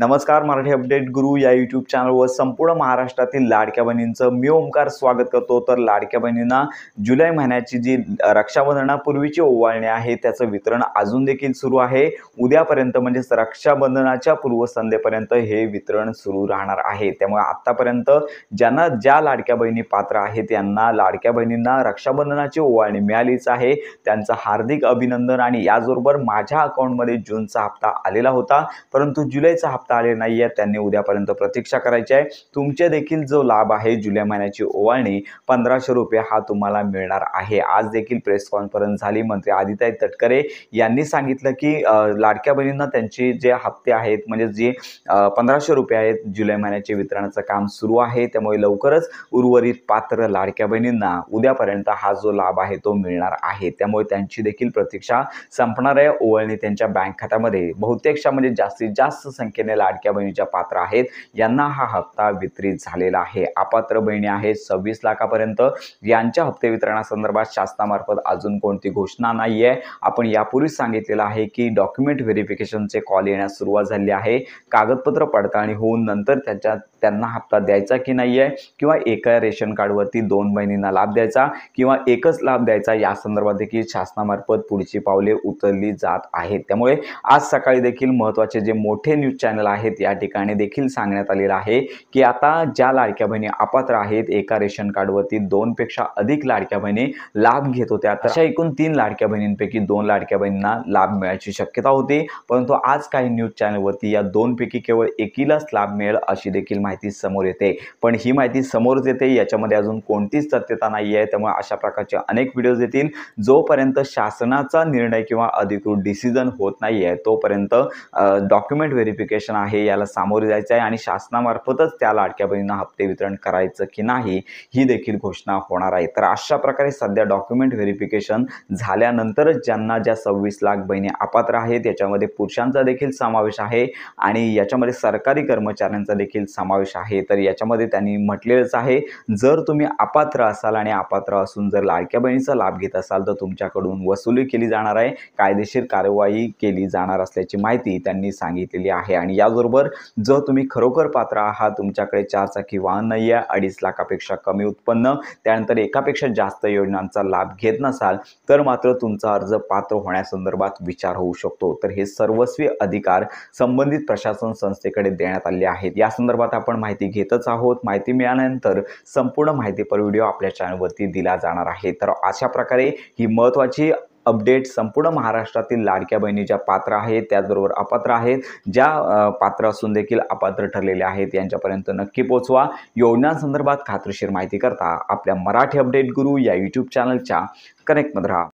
नमस्कार, मराठी अपडेट गुरु या यूट्यूब चॅनलवर संपूर्ण महाराष्ट्रातील लाडक्या बहिणींचं मी ओमकार स्वागत करतो। तर लाडक्या बहिणींना जुलै महिन्याची जी रक्षाबंधनापूर्वीची ओवाळणी आहे त्याचं वितरण अजून देखील सुरू आहे। उद्यापर्यंत म्हणजे रक्षाबंधनाच्या पूर्वसंध्येपर्यंत हे वितरण सुरू राहणार आहे। त्यामुळे आतापर्यंत ज्यांना ज्या लाडक्या बहिणी पात्र आहेत त्यांना लाडक्या बहिणींना रक्षाबंधनाची ओवाळणी मिळालीच आहे। त्यांचं हार्दिक अभिनंदन। आणि याचबरोबर माझ्या अकाउंटमध्ये जूनचा हप्ता आलेला होता, परंतु जुलैचा हप्ता आले नाहीये, त्यांनी उद्यापर्यंत प्रतीक्षा करायची आहे। तुमचे देखील जो लाभ आहे जुलै महिन्याची ओवाळणी 1500 रुपये हा तुम्हाला मिळणार आहे। आज देखील प्रेस कॉन्फरन्स झाली। मंत्री आदिताई तटकरे यांनी सांगितलं की लाडक्या बहिणींना त्यांचे जे हप्ते आहेत म्हणजे जे 1500 रुपये आहेत जुलै महिन्याचे वितरणाचं काम सुरू आहे। त्यामुळे लवकरच उर्वरित पात्र लाडक्या बहिणींना उद्यापर्यंत हा जो लाभ आहे तो मिळणार आहे। त्यामुळे त्यांची देखील प्रतीक्षा संपणार आहे। ओवाळणी त्यांच्या बँक खात्यामध्ये बहुतेकशा म्हणजे जास्तीत जास्त संख्येने लाडक्या बहिणीच्या पात्र आहेत यांना हा हप्ता वितरित झालेला आहे। अपात्र बहिणी आहेत 26 लाखापर्यंत। यांच्या हप्ते वितरणासंदर्भात शासनामार्फत अजून कोणती घोषणा नाही आहे। आपण यापूर्वीच सांगितलेलं आहे की डॉक्युमेंट व्हेरिफिकेशनचे कॉल येण्यास सुरुवात झाली आहे। कागदपत्र पडताळणी होऊन नंतर त्यांना हप्ता द्यायचा की नाही आहे, किंवा एका रेशन कार्डवरती 2 बहिणींना लाभ द्यायचा किंवा एकच लाभ द्यायचा या संदर्भात देखील शासनामार्फत पुढची पावले उचलली जात आहेत। त्यामुळे आज सकाळी देखील महत्त्वाचे जे मोठे न्यूज चॅनल आहेत या ठिकाणी देखील सांगण्यात आलेलं आहे की आता ज्या लाडक्या बहिणी अपात्र आहेत, एका रेशन कार्डवरती 2 पेक्षा अधिक लाडक्या बहिणी लाभ घेत होत्या, अशा एकूण 3 लाडक्या बहिणींपैकी 2 लाडक्या बहिणींना लाभ मिळायची शक्यता होती। परंतु आज काही न्यूज चॅनलवरती या 2 पैकी केवळ एकीलाच लाभ मिळेल अशी देखील माहिती समोर येते। पण ही माहिती समोरच येते, याच्यामध्ये अजून कोणतीच सत्यता नाही आहे। त्यामुळे अशा प्रकारचे अनेक व्हिडिओज येतील। जोपर्यंत शासनाचा निर्णय किंवा अधिकृत डिसिजन होत नाही आहे तोपर्यंत डॉक्युमेंट व्हेरिफिकेशन आहे याला सामोरे जायचं आहे आणि शासनामार्फतच त्या लाडक्या बहिणींना हप्ते वितरण करायचं की नाही ही देखील घोषणा होणार आहे। तर अशा प्रकारे सध्या डॉक्युमेंट व्हेरिफिकेशन झाल्यानंतरच ज्यांना ज्या 26 लाख बहिणी अपात्र आहेत याच्यामध्ये पुरुषांचा देखील समावेश आहे आणि याच्यामध्ये सरकारी कर्मचाऱ्यांचा देखील समावेश आहे। तर याच्यामध्ये त्यांनी म्हटलेलंच आहे, जर तुम्ही अपात्र असाल आणि अपात्र असून जर लाडक्या बहिणीचा लाभ घेत असाल तर तुमच्याकडून वसुली केली जाणार आहे, कायदेशीर कार्यवाही केली जाणार असल्याची माहिती त्यांनी सांगितलेली आहे। आणि याबरोबर जर तुम्ही खरोखर पात्र आहात, तुमच्याकडे 4 चाकी वाहन नाही आहे, 2.5 लाखापेक्षा कमी उत्पन्न, त्यानंतर एकापेक्षा जास्त योजनांचा लाभ घेत नसाल तर मात्र तुमचा अर्ज पात्र होण्यासंदर्भात विचार होऊ शकतो। तर हे सर्वस्वी अधिकार संबंधित प्रशासन संस्थेकडे देण्यात आले आहेत। या संदर्भात आपण माहिती घेतच आहोत। माहिती मिळाल्यानंतर संपूर्ण माहितीपर व्हिडिओ आपल्या चॅनलवरती दिला जाणार आहे। तर अशा प्रकारे ही महत्त्वाची अपडेट संपूर्ण महाराष्ट्रातील लाडक्या बहिणी ज्या पात्र आहेत त्याचबरोबर अपात्र आहेत, ज्या पात्र असून देखील अपात्र ठरलेले आहेत यांच्यापर्यंत नक्की पोहोचवा। योजनांसंदर्भात खात्रीशीर माहिती करता आपल्या मराठी अपडेट गुरु या यूट्यूब चॅनलच्या कनेक्टमध्ये राहा।